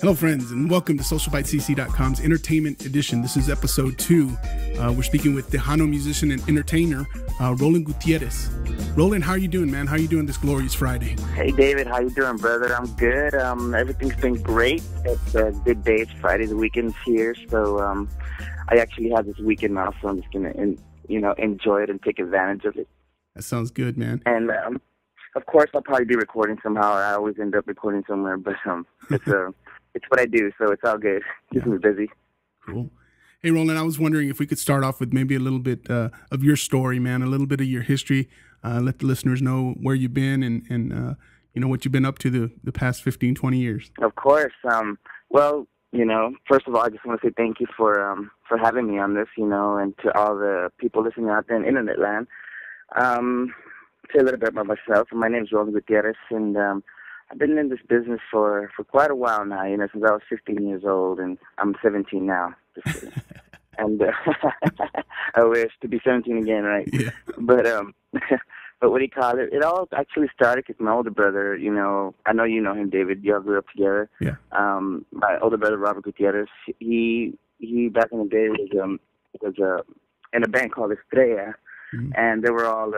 Hello, friends, and welcome to SocialByteCC.com's Entertainment Edition. This is episode 2. We're speaking with Tejano musician and entertainer, Roland Gutierrez. Roland, how are you doing, man? How are you doing this glorious Friday? Hey, David. How you doing, brother? I'm good. Everything's been great. It's a good day. It's Friday. The weekend's here, so I actually have this weekend off, so I'm just gonna, enjoy it and take advantage of it. That sounds good, man. And of course, I'll probably be recording somehow. I always end up recording somewhere, but it's what I do, so it's all good. Keeps me busy. Cool. Hey, Roland, I was wondering if we could start off with maybe a little bit of your story, man, a little bit of your history. Let the listeners know where you've been and what you've been up to the past 15, 20 years. Of course. Well, first of all, I just want to say thank you for having me on this, and to all the people listening out there in Internet land. Say a little bit about myself. My name is Roland Gutierrez, and I've been in this business for quite a while now, since I was 15 years old, and I'm 17 now. Just kidding. And I wish to be 17 again, right? Yeah. But what do you call it? It all actually started because my older brother, I know you know him, David. Y'all grew up together. Yeah. My older brother, Robert Gutierrez, he back in the day was in a band called Estrella, and they were all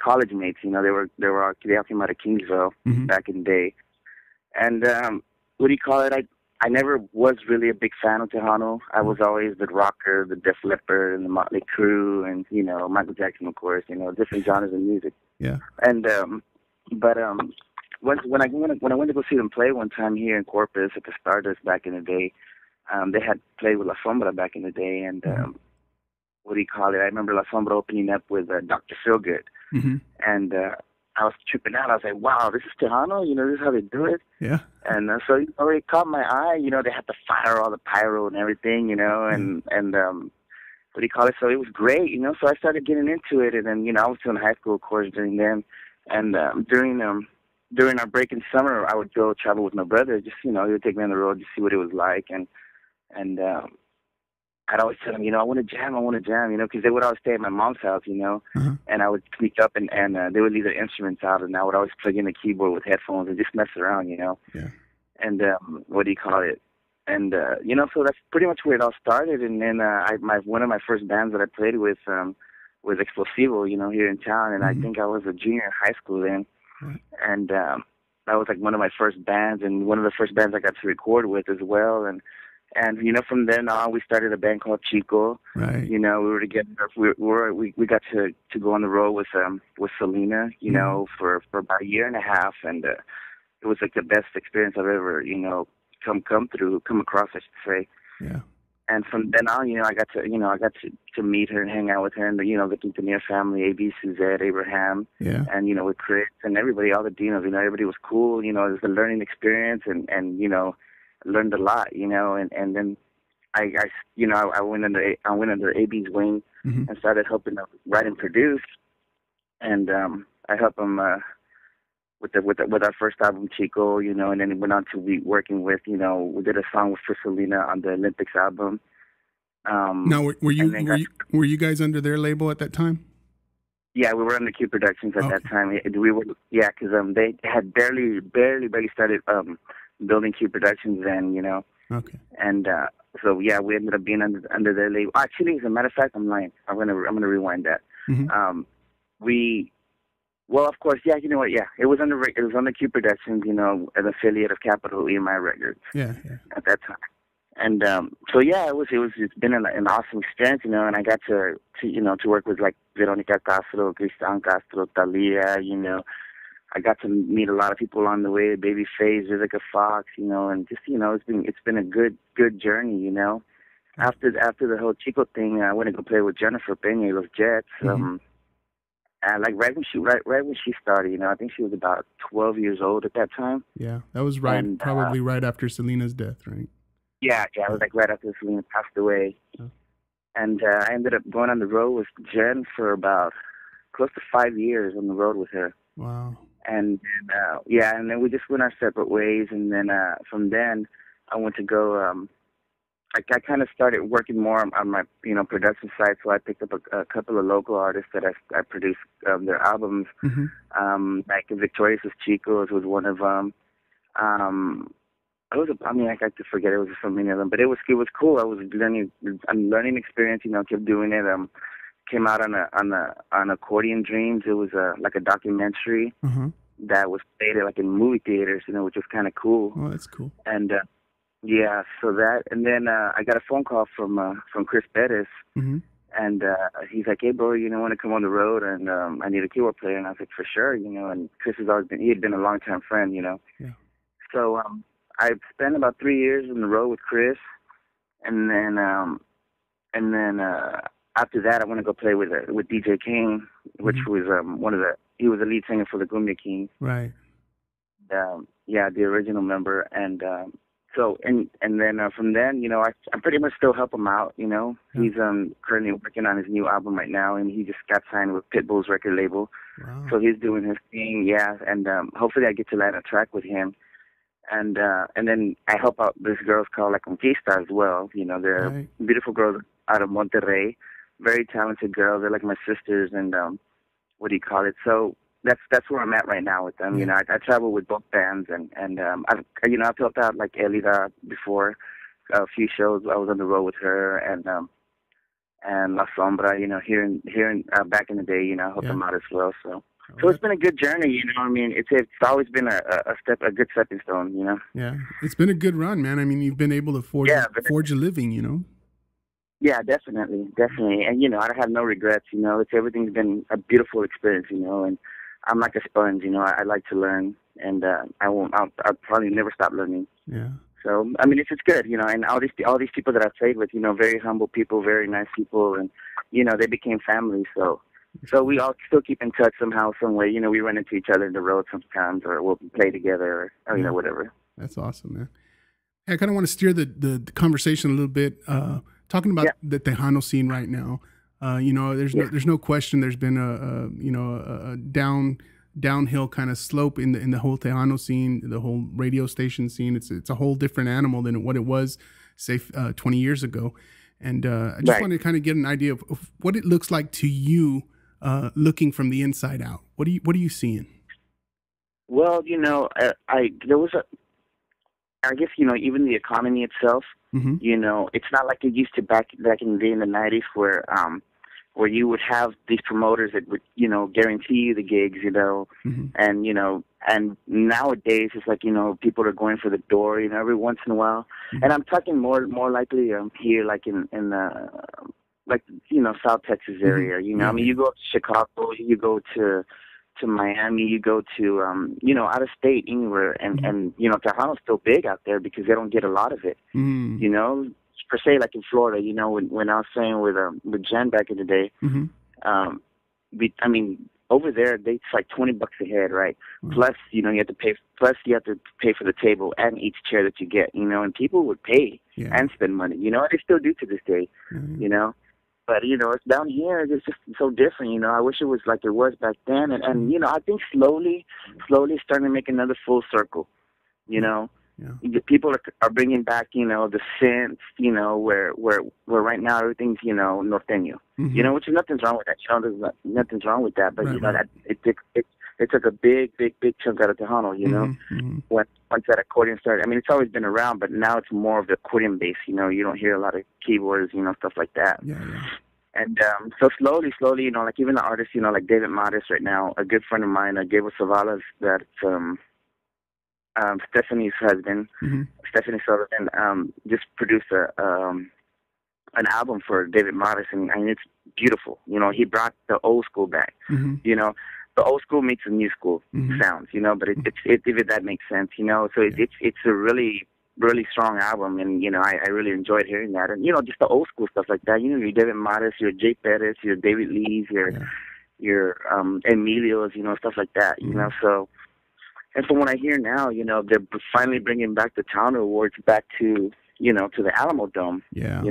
college mates. They all came out of Kingsville back in the day. And what do you call it? I never was really a big fan of Tejano. I was always the rocker, the Def Leppard, and the Motley Crue, and Michael Jackson, of course. Different genres of music. Yeah. And when I went to go see them play one time here in Corpus at the Stardust back in the day, they had played with La Sombra back in the day, and what do you call it? I remember La Sombra opening up with Dr. Feelgood, and I was tripping out. I was like, wow, this is Tejano? This is how they do it? Yeah. And so it caught my eye. They had to fire all the pyro and everything, and what do you call it? So it was great, So I started getting into it, and then, I was still in high school, of course, during then. And during our break in summer, I would go travel with my brother. Just, he would take me on the road to see what it was like. And I'd always tell them, I want to jam, because they would always stay at my mom's house, and I would sneak up and they would leave their instruments out, and I would always plug in the keyboard with headphones and just mess around, Yeah. And what do you call it? And so that's pretty much where it all started. And then one of my first bands that I played with was Explosivo, here in town, and I think I was a junior in high school then, and that was like one of my first bands, and one of the first bands I got to record with as well, and from then on, we started a band called Chico. Right. We were together. We got to go on the road with Selena. For about a year and a half, and it was like the best experience I've ever come across, I should say. Yeah. And from then on, I got to meet her and hang out with her, and the Quintanilla family, AB, Suzette, Abraham, and with Chris and everybody, all the Dinos. Everybody was cool. It was a learning experience, and learned a lot, and then I went under AB's wing and started helping him write and produce, and I helped him with our first album Chico, and then it went on to be working with, we did a song for Selena on the Olympics album. Now, were you guys under their label at that time? Yeah, we were under Q Productions at that time. We were, because they had barely started building Q Productions then, Okay. And so we ended up being under their label. Actually, as a matter of fact, I'm lying. I'm gonna rewind that. Of course, you know what? Yeah, it was under Q Productions, an affiliate of Capitol EMI Records. Yeah. At that time. And it's been an awesome experience, and I got to work with like Veronica Castro, Cristian Castro, Thalia, I got to meet a lot of people along the way, Babyface, Vivica Fox, and just, it's been a good journey, After the whole Chico thing, I went to go play with Jennifer Peña, Los Jets, and like right when she started, I think she was about 12 years old at that time. Yeah, that was right, and, probably right after Selena's death, right? Yeah, it was like right after Selena passed away. Oh. And I ended up going on the road with Jen for about close to 5 years on the road with her. Wow. And then we just went our separate ways. And then from then, I went to go. I kind of started working more on my production side. So I picked up a couple of local artists that I produced their albums. Like Victorious Chicos was one of them. I mean, I got to forget, it was so many of them, but it was cool. I was learning, a learning experience, kept doing it. Came out on Accordion Dreams. It was like a documentary that was played at, like, in movie theaters, which was kind of cool. Oh, that's cool. And yeah, so that, and then I got a phone call from Chris Bettis, and he's like, "Hey, bro, want to come on the road? And I need a keyboard player." And I was like, "For sure," And Chris he had been a long time friend, Yeah. So I've spent about 3 years on the road with Chris, and then after that, I want to go play with DJ King, which was he was the lead singer for the Gumya King. Right. Yeah, the original member, and so and then from then, I pretty much still help him out. Yeah. He's currently working on his new album right now, and he just got signed with Pitbull's record label. Wow. So he's doing his thing, yeah, and hopefully I get to land a track with him. And then I help out these girls called La Conquista as well. They're beautiful girls out of Monterrey, very talented girls. They're like my sisters, and So that's where I'm at right now with them. Yeah. I travel with both bands, and I've helped out like Elida before, a few shows. I was on the road with her, and La Sombra. Here in back in the day, I helped them out as well. So it's been a good journey, I mean, it's always been a good stepping stone, Yeah, it's been a good run, man. I mean, you've been able to forge a living, Yeah, definitely, and I have no regrets, everything's been a beautiful experience, and I'm like a sponge, I like to learn, and I'll probably never stop learning. Yeah. So I mean, it's good, and all these people that I've played with, very humble people, very nice people, and they became family, So we all still keep in touch somehow, some way. We run into each other in the road sometimes, or we'll play together, or whatever. That's awesome, man. Hey, I kind of want to steer the conversation a little bit, talking about the Tejano scene right now. There's no question. There's been a downhill kind of slope in the whole Tejano scene, the whole radio station scene. It's a whole different animal than what it was, say, 20 years ago. And I just want to kind of get an idea of what it looks like to you. Looking from the inside out, what are you seeing? Well, there was I guess even the economy itself. It's not like it used to back in the day in the '90s, where you would have these promoters that would guarantee you the gigs, and nowadays it's like people are going for the door, every once in a while, and I'm talking more likely here, like in like South Texas area, I mean, you go to Chicago, you go to Miami, you go to out of state, anywhere, and Tejano's still big out there because they don't get a lot of it. Per se, like in Florida, when I was saying with Jen back in the day, I mean, over there it's like $20 a head, right? Plus you have to pay for the table and each chair that you get, and people would pay and spend money, and they still do to this day, But, it's down here, it's just so different, I wish it was like it was back then. And I think slowly starting to make another full circle, The people are bringing back, the sense, where right now everything's, norteño, which is nothing's wrong with that. There's nothing's wrong with that. But, that it took a big chunk out of Tejano, once that accordion started. I mean, it's always been around, but now it's more of the accordion base, you don't hear a lot of keyboards, stuff like that. Yeah. And so slowly, like even the artists, like David Modest right now, a good friend of mine, Gabriel Savalas, that's Stephanie's husband, Stephanie Sullivan, just produced an album for David Modest, and it's beautiful. He brought the old school back, The old school meets the new school sounds, but it's if that makes sense, So it's a really strong album, and I really enjoyed hearing that, and just the old school stuff like that. Your David Modest, your Jay Pettis, your David Lee's, your Emilio's, stuff like that. So, and from what I hear now, they're finally bringing back the Town Awards back to to the Alamo Dome. Yeah.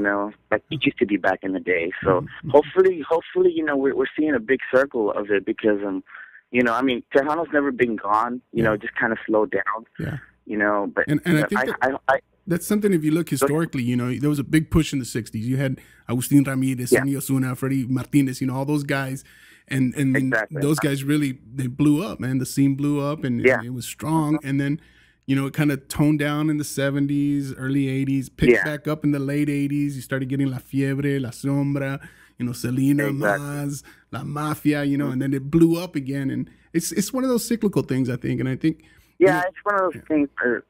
Like it used to be back in the day. So hopefully, we're seeing a big circle of it because I mean, Tejano's never been gone. Just kind of slowed down. Yeah. But and I think that's something. If you look historically, there was a big push in the '60s. You had Agustin Ramirez, Sonny Osuna, Freddie Martinez, all those guys, and exactly. those guys really they blew up, man. The scene blew up, and it was strong. And then You know, it kind of toned down in the 70s, early 80s, picked back up in the late 80s. You started getting La Fiebre, La Sombra, you know, Selena, Maz, La Mafia, you know, and then it blew up again. And it's one of those cyclical things, I think. And I think... Yeah, it's one of those things where,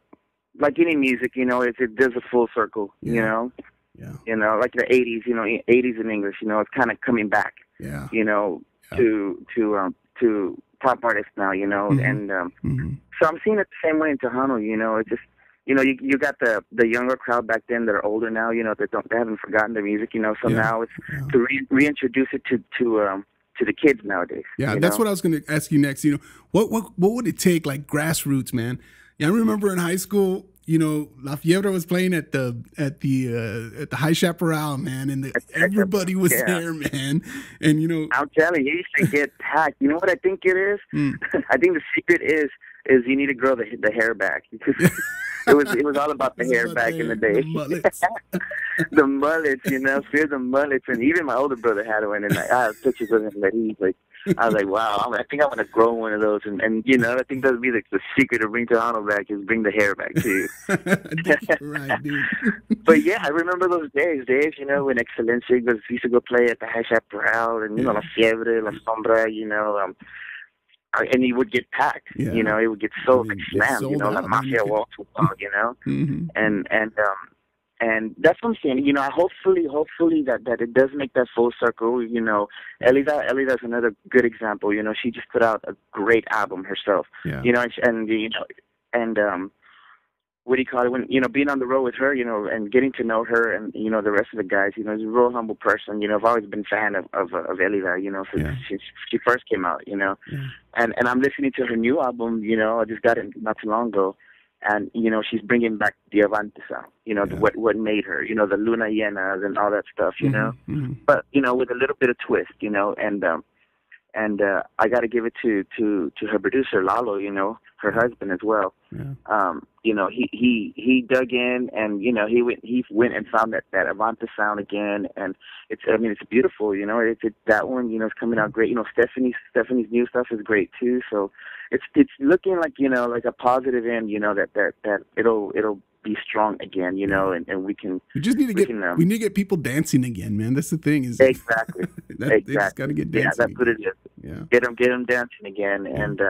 like any music, you know, it does a full circle, you know? Yeah. You know, like the 80s, you know, 80s in English, you know, it's kind of coming back, you know, to pop artists now, you know, and so I'm seeing it the same way in Tejano, you know. It's just, you know, you got the younger crowd back then that are older now, you know, they haven't forgotten their music, you know. So now it's to reintroduce it to the kids nowadays. Yeah, that's what I was going to ask you next. You know, what would it take, like grassroots, man? Yeah, I remember in high school, you know, La Fiebre was playing at the High Chaparral, man, and everybody was there, man. And you know, I'm telling you, you should get packed. You know what I think it is? I think the secret is you need to grow the hair back. It was all about the hair back in the day. The mullets. The mullets, you know, fear the mullets. And even my older brother had one, and I have pictures of him that he's like, I was like, wow, I think I want to grow one of those. And you know, I think that would be the secret to bring Tejano back, is bring the hair back too. That's right, dude. But yeah, I remember those days, Dave, you know, when Excelencia used to go play at the High Chaparral, and, you know, La Fiebre, La Sombra, you know, and he would get packed, you know, it would get sold, like slammed, you know, La Mafia walks with dog, you know, and that's what I'm saying, you know. Hopefully that it does make that full circle, you know. Elida's another good example, you know. She just put out a great album herself, you know, and you know, and what do you call it, when, you know, being on the road with her, you know, and getting to know her and, you know, the rest of the guys, you know, she's a real humble person, you know. I've always been a fan of Elida, you know, since she first came out, you know, and I'm listening to her new album, you know. I just got it not too long ago. And, you know, she's bringing back the Avante sound, you know, what made her, you know, the Luna Llenas and all that stuff, you know, but, you know, with a little bit of twist, you know, and I got to give it to her producer, Lalo, you know, her husband as well. You know, he dug in, and, you know, he went and found that Avante sound again. And it's beautiful, you know. It's that one, you know, it's coming out great. You know, Stephanie's new stuff is great too. So it's looking like, you know, like a positive end, you know, that it'll be strong again, you know, and we just need to we need to get people dancing again, man. That's the thing, is exactly. They just got to get dancing. Yeah, that's what it is. Yeah, get them dancing again, and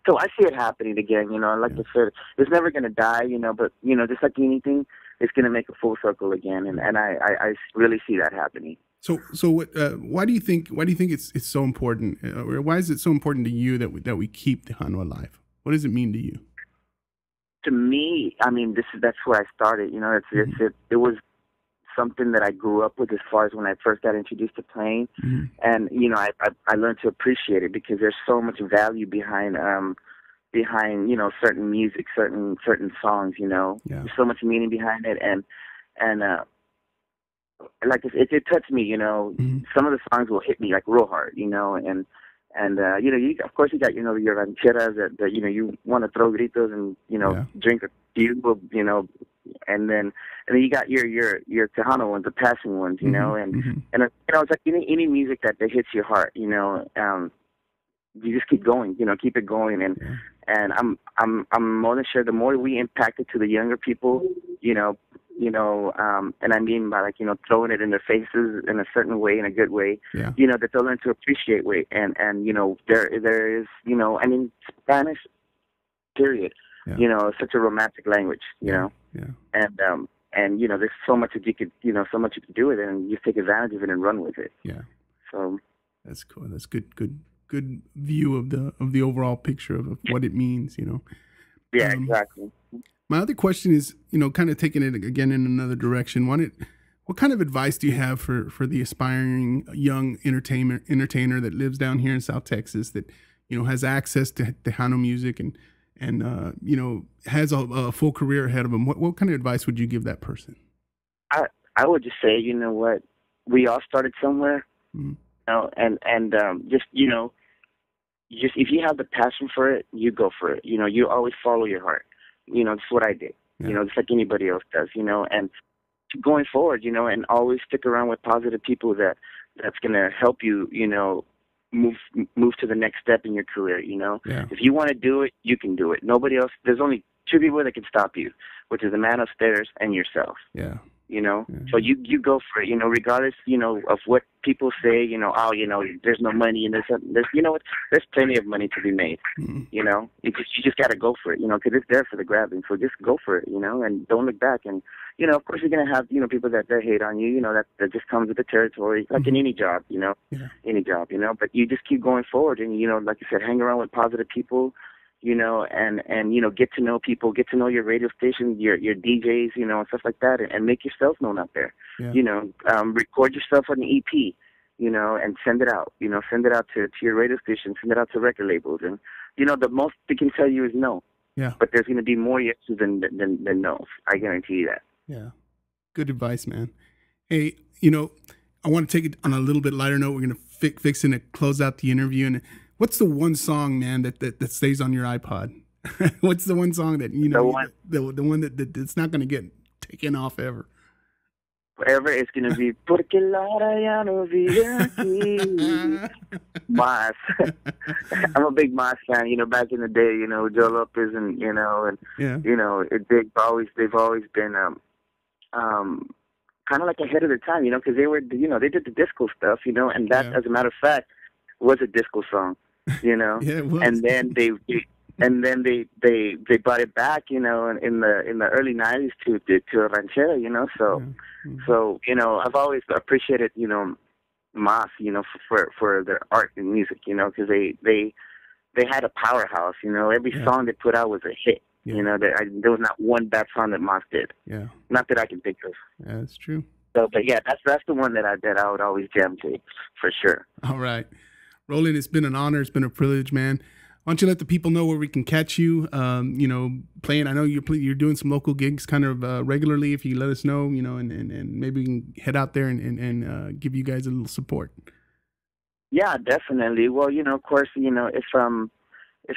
so I see it happening again, you know. Like I said, it's never going to die, you know, but, you know, just like anything, it's going to make a full circle again, and I really see that happening. So what? Why do you think it's so important, or why is it so important to you that we keep Tejano alive? What does it mean to you? To me, I mean, that's where I started. You know, it was something that I grew up with as far as when I first got introduced to playing, and, you know, I learned to appreciate it because there's so much value behind you know, certain music, certain songs. You know, there's so much meaning behind it, and like it touched me. You know, some of the songs will hit me like real hard. You know, and you know, of course you got, you know, your rancheras that you know, you want to throw gritos and, you know, drink a few, you know, and then you got your Tejano ones, the passing ones, you know, and you know, it's like any music that hits your heart, you know. You just keep going, you know, keep it going, and I'm more than sure the more we impact it to the younger people, you know, and I mean by, like, you know, throwing it in their faces in a certain way, in a good way, you know, that they'll learn to appreciate weight, and you know, there is, you know, I mean, Spanish, period, you know, such a romantic language, you know, and you know, there's so much that you could, you know, so much you could do with it, and you take advantage of it and run with it. So that's cool. That's good view of the overall picture of what it means, you know. Exactly. My other question is, you know, kind of taking it again in another direction. What kind of advice do you have for the aspiring young entertainer that lives down here in South Texas, that, you know, has access to Tejano music and you know, has a full career ahead of him? What kind of advice would you give that person? I would just say, you know what, we all started somewhere, you know, and just, you know, just if you have the passion for it, you go for it. You know, you always follow your heart. You know, that's what I did, you know, just like anybody else does, you know, and going forward, you know, and always stick around with positive people that's going to help you, you know, move to the next step in your career, you know. If you want to do it, you can do it. Nobody else, there's only two people that can stop you, which is the man upstairs and yourself. Yeah. You know, so you go for it, you know, regardless, you know, of what people say, you know, oh, you know, there's no money and there's you know, there's plenty of money to be made, you know, you just got to go for it, you know, because it's there for the grabbing. So just go for it, you know, and don't look back. And, you know, of course you're going to have, you know, people that hate on you, you know, that just comes with the territory, like in any job, you know, any job, you know, but you just keep going forward and, you know, like you said, hang around with positive people, you know, and you know, get to know people, get to know your radio station, your DJs, you know, and stuff like that, and make yourself known out there. Yeah. You know, record yourself on an EP, you know, and send it out. You know, send it out to your radio station, send it out to record labels, and you know, the most they can tell you is no. Yeah. But there's going to be more yeses than no's. I guarantee you that. Yeah. Good advice, man. Hey, you know, I want to take it on a little bit lighter note. We're going to fix it and close out the interview. And what's the one song, man, that stays on your iPod? What's the one song that, you know, the one that's not going to get taken off ever? Forever, it's going to be Porque Lara ya no vive aquí. Mas. I'm a big Mas fan, you know, back in the day, you know, Joe Lopez and, you know, you know, they've always been kind of like ahead of their time, you know, because they were, you know, they did the disco stuff, you know, and that, as a matter of fact, was a disco song. You know, and then they brought it back, you know, in the early '90s to a ranchera, you know. So, so you know, I've always appreciated, you know, Mas, you know, for their art and music, you know, because they had a powerhouse, you know. Every song they put out was a hit. Yeah. You know, there was not one bad song that Mas did. Yeah, not that I can think of. Yeah, that's true. So, but yeah, that's the one that I would always jam to, for sure. All right. Roland, it's been an honor. It's been a privilege, man. Why don't you let the people know where we can catch you? You know, playing. I know you're doing some local gigs kind of regularly. If you let us know, you know, and maybe we can head out there and give you guys a little support. Yeah, definitely. Well, you know, of course, you know, if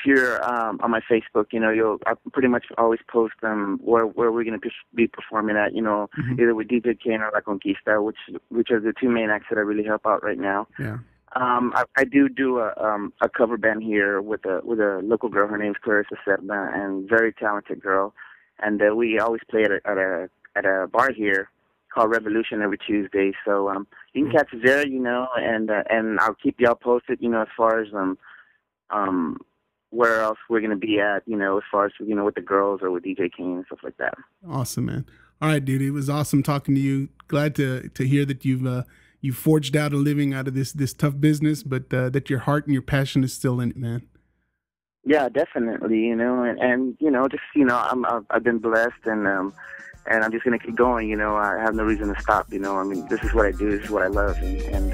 you're on my Facebook, you know, I pretty much always post where we're going to be performing at. You know, either with DJ Kane or La Conquista, which are the two main acts that I really help out right now. Yeah. I do a cover band here with a local girl. Her name's Clarissa Serna, and very talented girl. And we always play at a bar here called Revolution every Tuesday. So you can catch us there, you know, and I'll keep y'all posted, you know, as far as where else we're gonna be at, you know, as far as, you know, with the girls or with DJ King and stuff like that. Awesome, man. All right, dude. It was awesome talking to you. Glad to hear that you've forged out a living out of this tough business, but that your heart and your passion is still in it, man. Yeah, definitely. You know, and you know, just, you know, I've been blessed, and I'm just gonna keep going. You know, I have no reason to stop. You know, I mean, this is what I do. This is what I love, and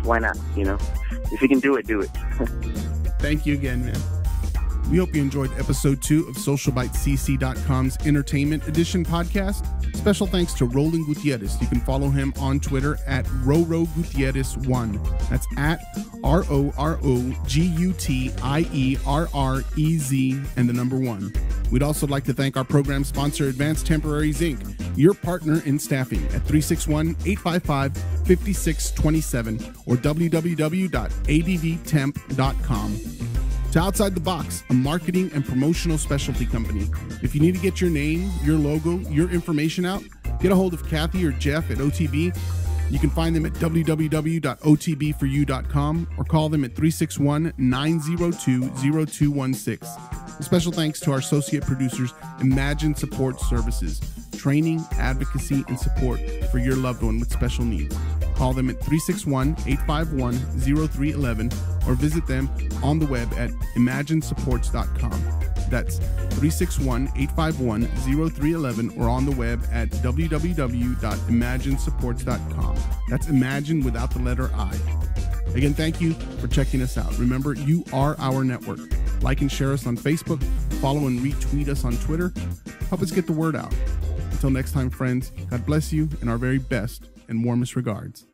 why not? You know, if you can do it, do it. Thank you again, man. We hope you enjoyed episode 2 of SocialByteCC.com's Entertainment Edition podcast. Special thanks to Roland Gutierrez. You can follow him on Twitter at RoroGutierrez1. That's at ROROGUTIERREZ and the number 1. We'd also like to thank our program sponsor, Advanced Temporaries Inc., your partner in staffing at 361-855-5627 or www.advtemp.com. To Outside the Box, a marketing and promotional specialty company. If you need to get your name, your logo, your information out, get a hold of Kathy or Jeff at OTB. You can find them at www.otbforyou.com or call them at 361-902-0216. A special thanks to our associate producers, Imagine Support Services, training, advocacy, and support for your loved one with special needs. Call them at 361-851-0311 or visit them on the web at imaginesupports.com. That's 361-851-0311 or on the web at www.imaginesupports.com. That's Imagine without the letter I. Again, thank you for checking us out. Remember, you are our network. Like and share us on Facebook, follow and retweet us on Twitter. Help us get the word out. Until next time, friends, God bless you and our very best and warmest regards.